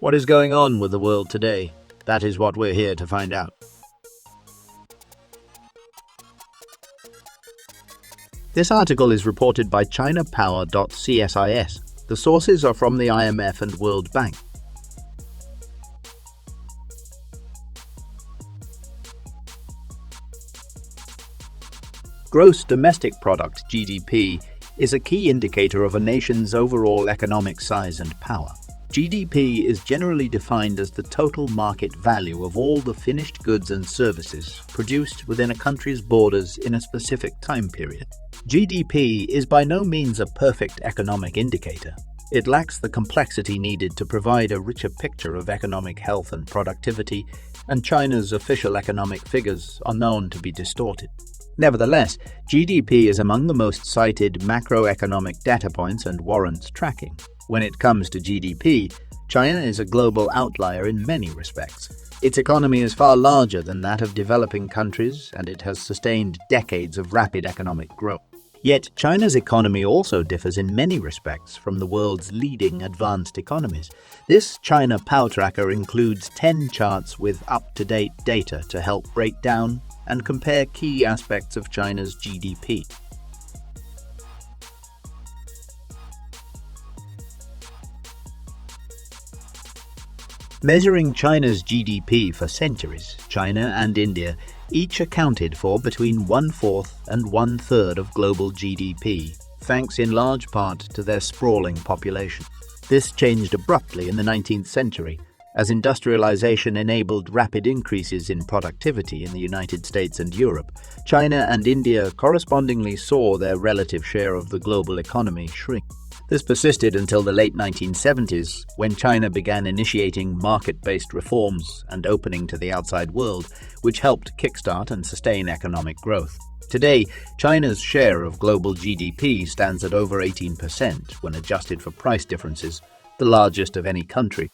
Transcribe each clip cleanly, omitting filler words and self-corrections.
What is going on with the world today? That is what we're here to find out. This article is reported by ChinaPower.csis. The sources are from the IMF and World Bank. Gross domestic product (GDP) is a key indicator of a nation's overall economic size and power. GDP is generally defined as the total market value of all the finished goods and services produced within a country's borders in a specific time period. GDP is by no means a perfect economic indicator. It lacks the complexity needed to provide a richer picture of economic health and productivity, and China's official economic figures are known to be distorted. Nevertheless, GDP is among the most cited macroeconomic data points and warrants tracking. When it comes to GDP, China is a global outlier in many respects. Its economy is far larger than that of developing countries, and it has sustained decades of rapid economic growth. Yet, China's economy also differs in many respects from the world's leading advanced economies. This China Power Tracker includes 10 charts with up-to-date data to help break down and compare key aspects of China's GDP. Measuring China's GDP for centuries, China and India each accounted for between 1/4 and 1/3 of global GDP, thanks in large part to their sprawling population. This changed abruptly in the 19th century, as industrialization enabled rapid increases in productivity in the United States and Europe. China and India correspondingly saw their relative share of the global economy shrink. This persisted until the late 1970s, when China began initiating market-based reforms and opening to the outside world, which helped kickstart and sustain economic growth. Today, China's share of global GDP stands at over 18% when adjusted for price differences, the largest of any country.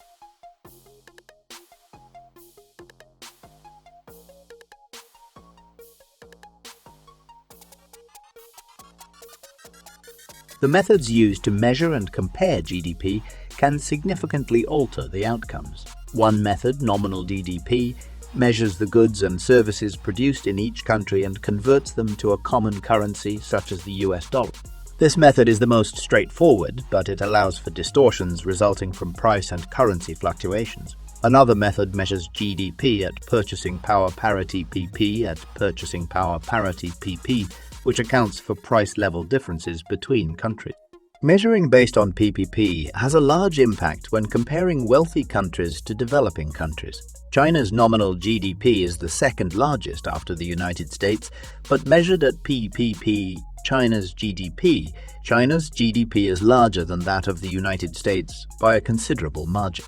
The methods used to measure and compare GDP can significantly alter the outcomes. One method, nominal GDP, measures the goods and services produced in each country and converts them to a common currency such as the US dollar. This method is the most straightforward, but it allows for distortions resulting from price and currency fluctuations. Another method measures GDP at purchasing power parity (PP) at purchasing power parity (PP), which accounts for price-level differences between countries. Measuring based on PPP has a large impact when comparing wealthy countries to developing countries. China's nominal GDP is the second largest after the United States, but measured at PPP, China's GDP is larger than that of the United States by a considerable margin.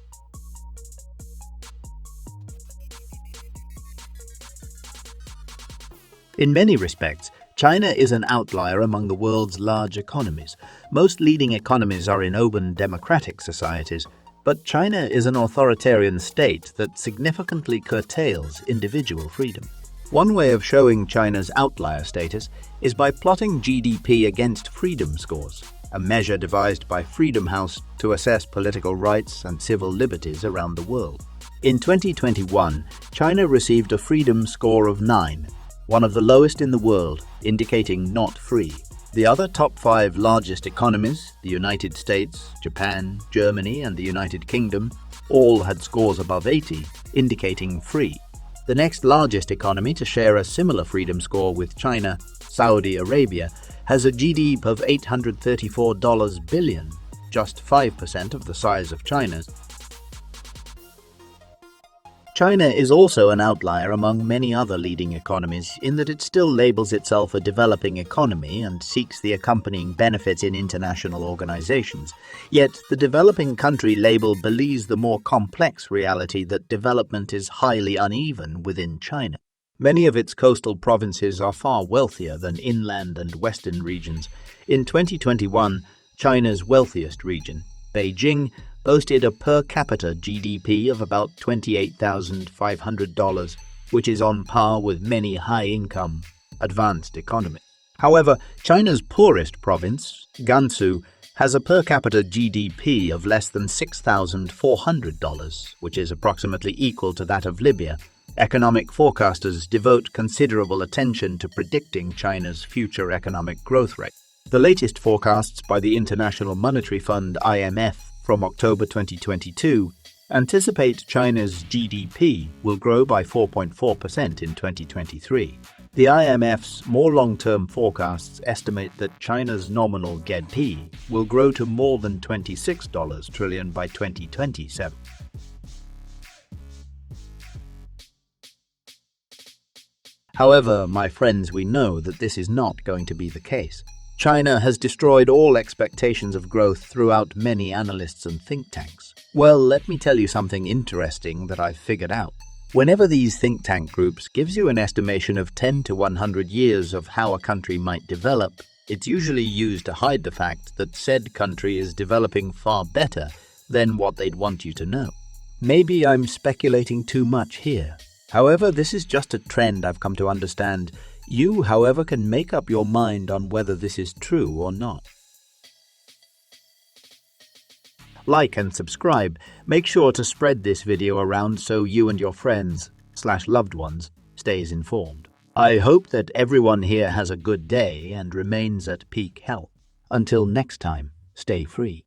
In many respects, China is an outlier among the world's large economies. Most leading economies are in open democratic societies, but China is an authoritarian state that significantly curtails individual freedom. One way of showing China's outlier status is by plotting GDP against freedom scores, a measure devised by Freedom House to assess political rights and civil liberties around the world. In 2021, China received a freedom score of 9, one of the lowest in the world, indicating not free. The other top 5 largest economies, the United States, Japan, Germany, and the United Kingdom, all had scores above 80, indicating free. The next largest economy to share a similar freedom score with China, Saudi Arabia, has a GDP of $834 billion, just 5% of the size of China's. China is also an outlier among many other leading economies in that it still labels itself a developing economy and seeks the accompanying benefits in international organizations. Yet, the developing country label believes the more complex reality that development is highly uneven within China. Many of its coastal provinces are far wealthier than inland and western regions. In 2021, China's wealthiest region, Beijing, boasted a per capita GDP of about $28,500, which is on par with many high-income, advanced economies. However, China's poorest province, Gansu, has a per capita GDP of less than $6,400, which is approximately equal to that of Libya. Economic forecasters devote considerable attention to predicting China's future economic growth rate. The latest forecasts by the International Monetary Fund (IMF) from October 2022 anticipate China's GDP will grow by 4.4% in 2023. The IMF's more long-term forecasts estimate that China's nominal GDP will grow to more than $26 trillion by 2027. However, my friends, we know that this is not going to be the case. China has destroyed all expectations of growth throughout many analysts and think tanks. Well, let me tell you something interesting that I've figured out. Whenever these think tank groups gives you an estimation of 10 to 100 years of how a country might develop, it's usually used to hide the fact that said country is developing far better than what they'd want you to know. Maybe I'm speculating too much here. However, this is just a trend I've come to understand. You, however, can make up your mind on whether this is true or not. Like and subscribe. Make sure to spread this video around so you and your friends/loved ones stays informed. I hope that everyone here has a good day and remains at peak health. Until next time, stay free.